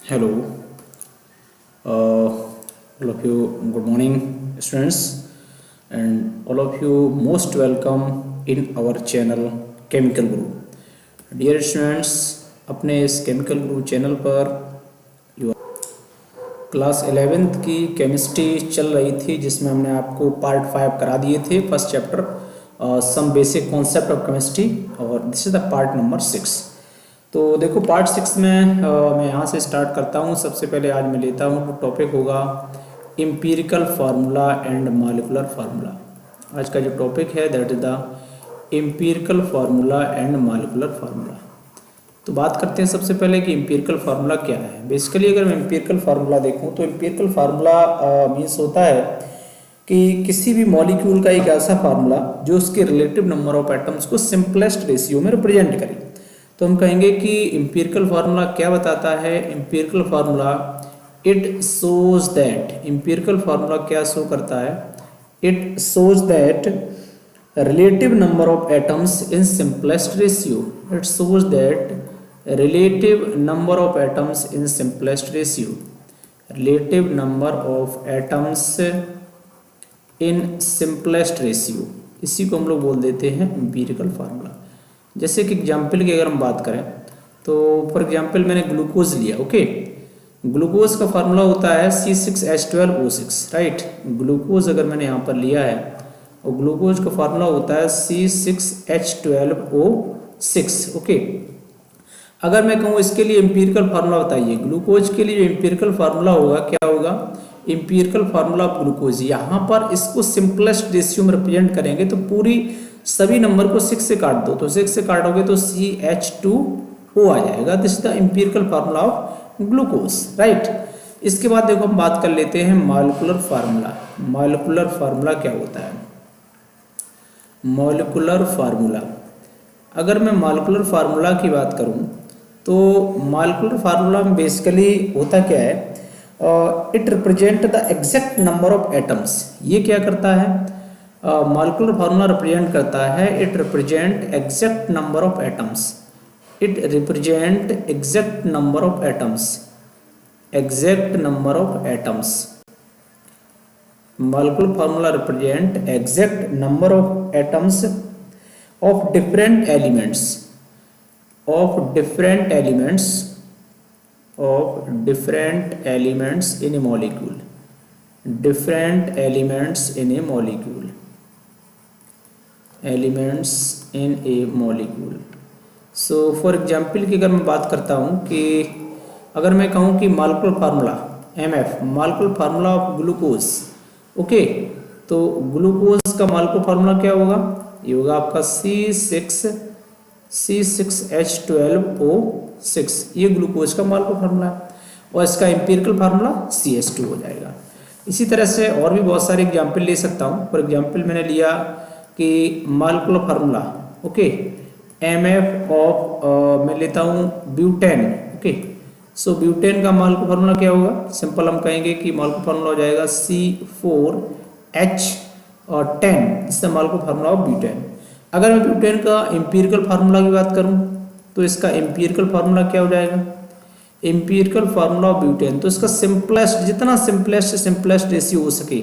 Hello, all of you. Good morning, students, and all of you most welcome in our channel Chemical Guru. Dear students, अपने इस Chemical Guru channel पर class 11th की chemistry चल रही थी, जिसमें हमने आपको पार्ट 5 करा दिए थे। First chapter some basic concept of chemistry, और this is the part number 6। तो देखो पार्ट 6 में मैं यहाँ से स्टार्ट करता हूँ। सबसे पहले आज मैं लेता हूँ, टॉपिक होगा empirical formula and molecular formula. आज का जो टॉपिक है that is the empirical formula and molecular formula. तो बात करते हैं सबसे पहले कि एम्पिरिकल फार्मूला क्या है। बेसिकली अगर मैं एम्पिरिकल फार्मूला देखूँ तो एम्पिरिकल फार्मूला मीन्स होता है कि किसी भी मॉलिक्यूल का एक ऐसा फार्मूला जो उसके रिलेटिव नंबर ऑफ एटम्स को सिंपलेस्ट रेशियो में रिप्रेजेंट करे। तो हम कहेंगे कि एम्पिरिकल फार्मूला क्या बताता है। Empirical formula it shows that, empirical formula क्या शो करता है, it shows that relative number of atoms in simplest ratio. It shows that relative number of atoms in simplest ratio, relative number of atoms in simplest ratio, इसी को हम लोग बोल देते हैं एम्पिरिकल फार्मूला। जैसे कि एग्जाम्पल की अगर हम बात करें तो फॉर एग्जाम्पल मैंने ग्लूकोज लिया। ओके, ग्लूकोज का फार्मूला होता है C6H12O6, राइट। ग्लूकोज अगर मैंने यहाँ पर लिया है और ग्लूकोज का फार्मूला होता है C6H12O6। ओके, अगर मैं कहूँ इसके लिए एम्पिरिकल फार्मूला बताइए, ग्लूकोज के लिए जो एम्पिरिकल फार्मूला होगा क्या होगा, एम्पिरिकल फार्मूला ऑफ ग्लूकोज। यहाँ पर इसको सिंपलेस्ट रेशियो में रिप्रेजेंट करेंगे तो पूरी सभी नंबर को 6 से काट दो, तो 6 से काटोगे तो CH2O आ जाएगा। This is the empirical formula of glucose, right. इसके बाद देखो हम बात कर लेते हैं मॉलिक्यूलर फार्मूला। मॉलिक्यूलर फार्मूला क्या होता है। मॉलिक्यूलर फार्मूला, अगर मैं मॉलिक्यूलर फार्मूला की बात करूं तो मॉलिक्यूलर फार्मूला में बेसिकली होता क्या है, it represent the exact number of atoms. ये क्या करता है, मॉलिक्यूलर फार्मूला रिप्रेजेंट करता है, it represent exact number of atoms, it represent exact number of atoms, exact number of atoms. Molecular formula represent exact number of atoms of different elements, of different elements, of different elements in A molecule, different elements in A molecule, elements in A molecule. So for example की अगर मैं बात करता हूँ कि अगर मैं कहूँ कि molecular formula MF, molecular formula of glucose. Okay, तो ग्लूकोज का मॉलिक्यूलर फार्मूला क्या होगा, ये होगा आपका C6H12O6। ये ग्लूकोज का मॉलिक्यूलर फार्मूला है और इसका एम्पिरिकल फार्मूला CH2 हो जाएगा। इसी तरह से और भी बहुत सारे एग्जाम्पल ले सकता हूँ। फॉर एग्जाम्पल मैंने लिया कि molecular formula, okay, MF of मैं लेता हूँ ब्यूटेन। ओके, सो ब्यूटेन का मॉलिक्यूलर फार्मूला क्या होगा, सिंपल हम कहेंगे कि मॉलिक्यूलर फार्मूला हो जाएगा C4H10, इससे मॉलिक्यूलर फार्मूला ऑफ ब्यूटेन। अगर मैं ब्यूटेन का एम्पिरिकल फार्मूला की बात करूँ तो इसका एम्पिरिकल फार्मूला क्या हो जाएगा, एम्पिरिकल फार्मूला ऑफ ब्यूटेन। तो इसका सिंपलेस्ट, जितना सिंपलेस्ट रेशियो हो सके,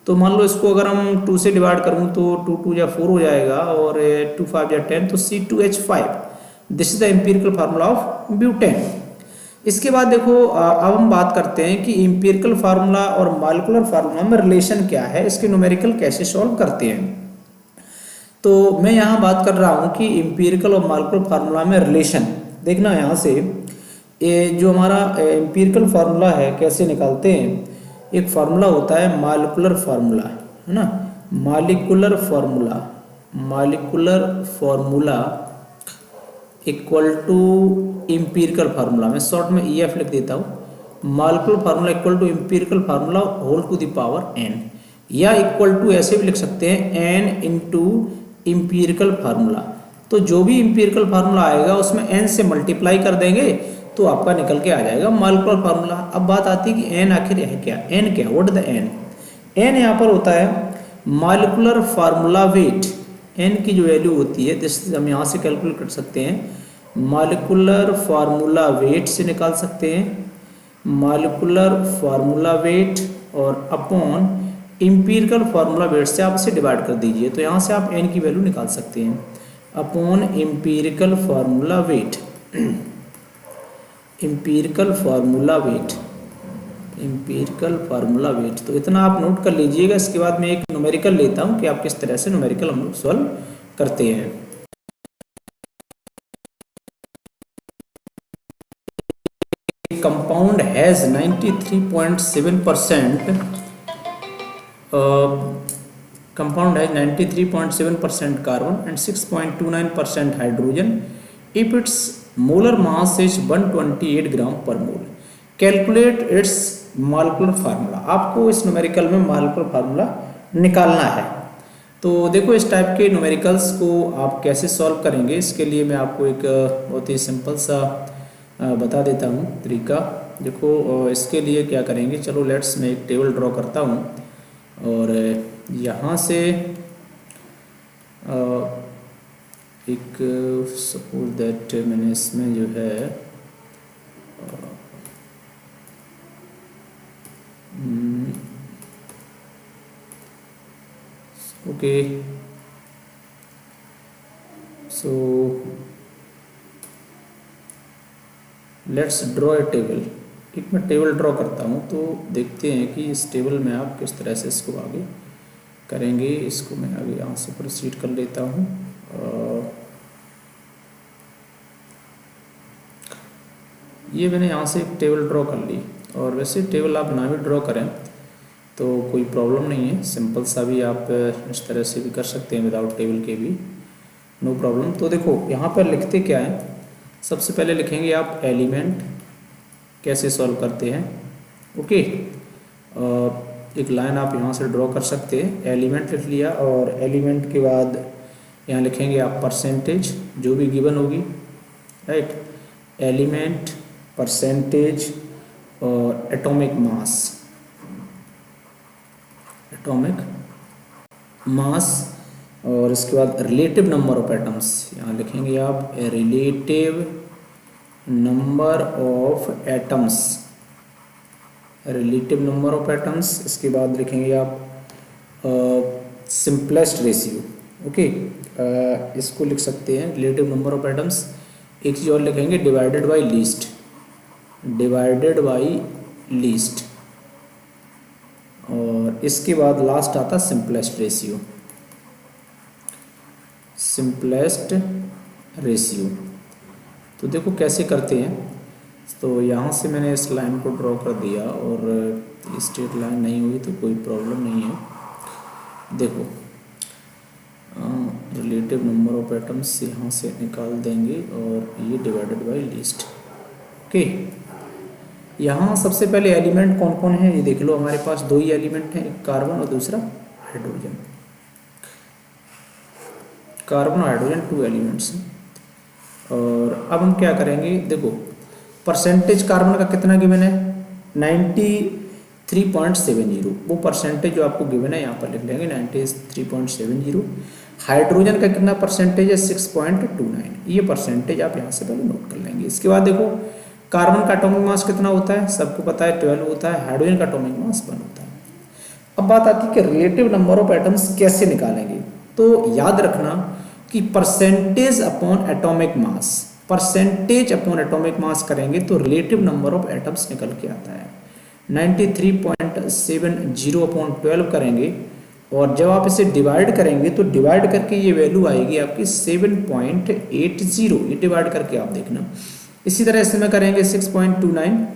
तो मान लो इसको अगर हम 2 से डिवाइड करूँ तो 2 2 या 4 हो जाएगा और 2 5 या 10, तो C2H5। This is the empirical formula of butane. इसके बाद देखो अब हम बात करते हैं कि एम्पिरिकल फार्मूला और मॉलिक्यूलर फार्मूला में रिलेशन क्या है, इसके न्यूमेरिकल कैसे सॉल्व करते हैं। तो मैं यहाँ बात कर रहा हूँ कि एम्पिरिकल और मॉलिक्यूलर फार्मूला में रिलेशन देखना। यहाँ से ये जो हमारा एम्पिरिकल फार्मूला है कैसे निकालते हैं, एक फार्मूला होता है मॉलिक्यूलर फार्मूला, है ना। Molecular formula, molecular formula equal to empirical formula, मैं शॉर्ट में EF लिख देता हूँ। Molecular formula equal to empirical formula whole to the power n, या इक्वल टू ऐसे भी लिख सकते हैं n इंटू एम्पिरिकल फार्मूला। तो जो भी एम्पिरिकल फार्मूला आएगा उसमें n से मल्टीप्लाई कर देंगे तो आपका निकल के आ जाएगा मॉलिक्यूलर फार्मूला। अब बात आती है कि n आखिर है क्या, n क्या, व्हाट द n। n यहाँ पर होता है मॉलिक्यूलर फार्मूला वेट। n की जो वैल्यू होती है जिस हम यहाँ से कैलकुलेट कर सकते हैं, मॉलिक्यूलर फार्मूला वेट से निकाल सकते हैं। मॉलिक्यूलर फार्मूला वेट और अपॉन एम्पिरिकल फार्मूला वेट से आप इसे डिवाइड कर दीजिए। तो यहाँ से आप n की वैल्यू निकाल सकते हैं upon empirical formula wait. Empirical formula wait, empirical formula wait, तो इतना आप नोट कर लीजिएगा। इसके बाद मैं एक न्यूमेरिकल लेता हूँ कि आप किस तरह से न्यूमेरिकल हम लोग सॉल्व करते हैं। Compound has 93.7% compound has 93.7% carbon and 6.29% hydrogen if its molar mass is 128 gram per mole. Calculate its molecular formula. आपको इस न्यूमेरिकल में मॉलिक्यूलर फार्मूला निकालना है। तो देखो इस टाइप के न्यूमेरिकल्स को आप कैसे सॉल्व करेंगे, इसके लिए मैं आपको एक बहुत ही सिंपल सा बता देता हूँ तरीका। देखो इसके लिए क्या करेंगे, चलो लेट्स मैं एक टेबल ड्रॉ करता हूँ और यहाँ से एक सपोज दैट मैंने इसमें जो है okay so let's draw a table. एक मैं टेबल ड्रॉ करता हूँ तो देखते हैं कि इस टेबल में आप किस तरह से इसको आगे करेंगे। इसको मैं आगे यहाँ से प्रोसीड कर लेता हूँ। ये मैंने यहाँ से एक टेबल ड्रॉ कर ली, और वैसे टेबल आप ना भी ड्रॉ करें तो कोई प्रॉब्लम नहीं है, सिंपल सा भी आप इस तरह से भी कर सकते हैं विदाउट टेबल के भी, नो प्रॉब्लम। तो देखो यहाँ पर लिखते क्या है, सबसे पहले लिखेंगे आप एलिमेंट कैसे सॉल्व करते हैं। ओके एक लाइन आप यहाँ से ड्रॉ कर सकते हैं, एलिमेंट लिख लिया और एलिमेंट के बाद यहाँ लिखेंगे आप परसेंटेज जो भी गिवन होगी, राइट। एलिमेंट, परसेंटेज और एटॉमिक मास, एटॉमिक मास, और इसके बाद रिलेटिव नंबर ऑफ एटम्स यहाँ लिखेंगे आप relative number of atoms, relative number of atoms. इसके बाद लिखेंगे आप सिंपलेस्ट रेशियो। ओके इसको लिख सकते हैं रिलेटिव नंबर ऑफ एटम्स। एक चीज़ और लिखेंगे divided by least, divided by least, और इसके बाद लास्ट आता सिंपलेस्ट रेशियो, सिंपलेस्ट रेशियो। तो देखो कैसे करते हैं। तो यहाँ से मैंने इस लाइन को ड्रॉ कर दिया और स्ट्रेट लाइन नहीं हुई तो कोई प्रॉब्लम नहीं है। देखो रिलेटिव नंबर ऑफ एटम्स यहाँ से निकाल देंगे और ये डिवाइडेड बाय लीस्ट। ओके यहाँ सबसे पहले एलिमेंट कौन कौन है ये देख लो। हमारे पास दो ही एलिमेंट हैं, एक कार्बन और दूसरा हाइड्रोजन। कार्बन और हाइड्रोजन टू एलिमेंट्स हैं। और अब हम क्या करेंगे, देखो परसेंटेज कार्बन का कितना गिवन है 93.70, वो परसेंटेज जो आपको गिवन है यहाँ पर लिख लेंगे 93.70। हाइड्रोजन का कितना परसेंटेज है 6.29, ये परसेंटेज आप यहाँ से पहले नोट कर लेंगे। इसके बाद देखो कार्बन का एटॉमिक मास कितना होता है, सबको पता है 12 होता है, हाइड्रोजन का एटॉमिक मास 1 होता है। अब बात आती है कि रिलेटिव नंबर ऑफ एटम्स कैसे निकालेंगे। तो याद रखना कि percentage upon atomic mass, percentage upon atomic mass करेंगे तो रिलेटिव नंबर ऑफ एटम्स निकल के आता है। 93.70 अपॉन 12 करेंगे और जब आप इसे डिवाइड करेंगे तो डिवाइड करके ये वैल्यू आएगी आपकी 7.80, ये डिवाइड करके आप देखना। इसी तरह इसमें करेंगे 6.29,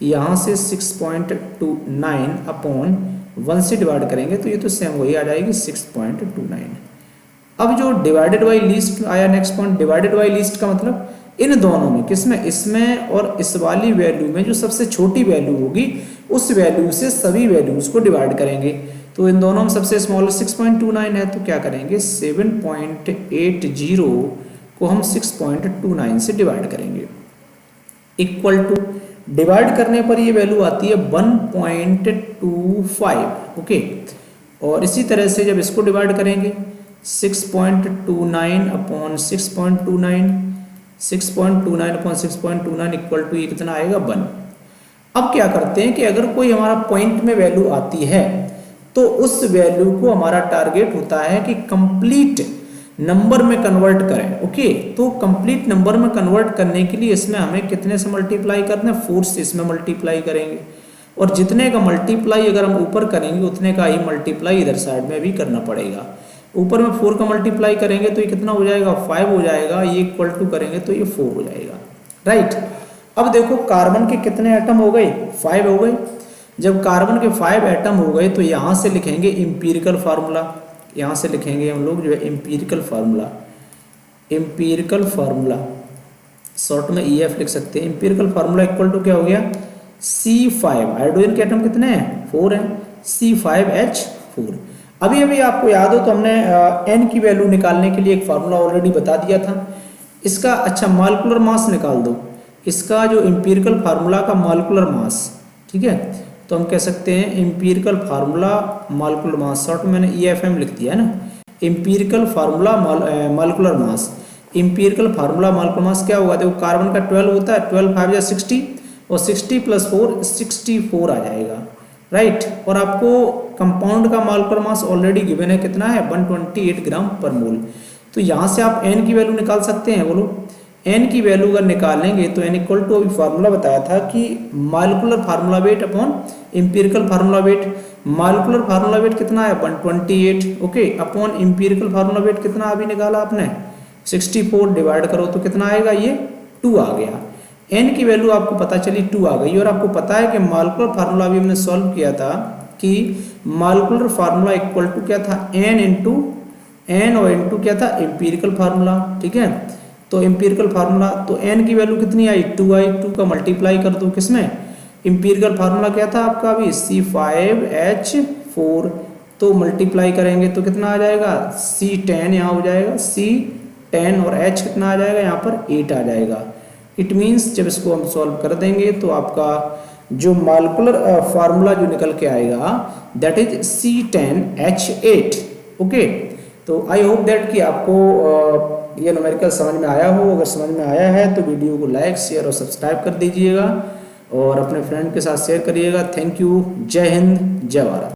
यहाँ से 6.29 अपॉन 1 से डिवाइड करेंगे तो ये तो सेम वही आ जाएगी 6.29। अब जो डिवाइडेड बाई लीस्ट आया next point, divided by least का मतलब इन दोनों में, किसमें, इसमें और इस वाली वैल्यू में जो सबसे छोटी वैल्यू होगी उस वैल्यू से सभी वैल्यूज को डिवाइड करेंगे। तो इन दोनों में सबसे स्मॉल 6.29 है तो क्या करेंगे 7.80 को हम 6.29 से डिवाइड करेंगे, इक्वल टू डिवाइड करने पर ये वैल्यू आती है 1.25। ओके और इसी तरह से जब इसको डिवाइड करेंगे 6.29 अपॉन 6.29, 6.29 अपॉन 6.29 इक्वल टू ये कितना आएगा 1। अब क्या करते हैं कि अगर कोई हमारा पॉइंट में वैल्यू आती है तो उस वैल्यू को हमारा टारगेट होता है कि कंप्लीट नंबर में कन्वर्ट करें। ओके, तो कंप्लीट नंबर में कन्वर्ट करने के लिए इसमें हमें कितने से मल्टीप्लाई करना है, 4 से इसमें मल्टीप्लाई करेंगे, और जितने का मल्टीप्लाई अगर हम ऊपर करेंगे उतने का ही मल्टीप्लाई इधर साइड में भी करना पड़ेगा। ऊपर में 4 का मल्टीप्लाई करेंगे तो ये कितना हो जाएगा, 5 हो जाएगा, ये इक्वल टू करेंगे तो ये 4 हो जाएगा। राइट, अब देखो कार्बन के कितने एटम हो गए, 5 हो गए। जब कार्बन के 5 एटम हो गए तो यहाँ से लिखेंगे इम्पीरिकल फार्मूला, यहाँ से लिखेंगे हम लोग जो है empirical formula, empirical formula short में EF लिख सकते हैं। इम्पीरिकल फार्मूला इक्वल टू क्या हो गया, C5, हाइड्रोजन के एटम कितने हैं, 4 हैं, C5H4। अभी अभी आपको याद हो तो हमने N की वैल्यू निकालने के लिए एक फार्मूला ऑलरेडी बता दिया था इसका। अच्छा, मॉलिक्यूलर मास निकाल दो, इसका जो इम्पीरिकल फार्मूला का मॉलिक्यूलर मास, ठीक है, तो हम कह सकते हैं empirical formula molecular mass, short में मैंने EFM लिख दिया है ना, empirical formula molecular mass. Empirical formula molecular mass क्या होगा, देखो कार्बन का 12 होता है, 12 5 या 60, और 60 + 4 64 आ जाएगा। राइट, और आपको कंपाउंड का मॉलिक्यूलर मास ऑलरेडी गिवन है, कितना है, 128 ग्राम पर मोल। तो यहाँ से आप N की वैल्यू निकाल सकते हैं। बोलो N की वैल्यू अगर निकालेंगे तो N इक्वल टू, अभी फार्मूला बताया था कि molecular formula weight upon empirical formula wait. Molecular formula wait कितना है, 128, okay, upon empirical formula wait कितना अभी निकाला आपने, 64, डिवाइड करो तो कितना आएगा, ये 2 आ गया। N की वैल्यू आपको पता चली 2 आ गई। और आपको पता है कि मॉलिक्यूलर फार्मूला भी हमने सॉल्व किया था कि मॉलिक्यूलर फार्मूला इक्वल टू क्या था, N और इनटू क्या था, एम्पीरिकल फार्मूला। ठीक है, तो एम्पीरिकल फार्मूला, तो N की वैल्यू कितनी आई, 2 आई, 2 का मल्टीप्लाई कर दो किसमें, एम्पीरिकल फार्मूला क्या था आपका अभी, C5H4, तो मल्टीप्लाई करेंगे तो कितना आ जाएगा, C10 यहाँ हो जाएगा, C10 और H कितना आ जाएगा यहाँ पर 8 आ जाएगा। इट मीन्स जब इसको हम सॉल्व कर देंगे तो आपका जो मॉलिक्यूलर फार्मूला जो निकल के आएगा दैट इज C10H8। ओके, तो आई होप दैट कि आपको ये न्यूमेरिकल समझ में आया हो। अगर समझ में आया है तो वीडियो को लाइक, शेयर और सब्सक्राइब कर दीजिएगा और अपने फ्रेंड के साथ शेयर करिएगा। थैंक यू, जय हिंद, जय भारत।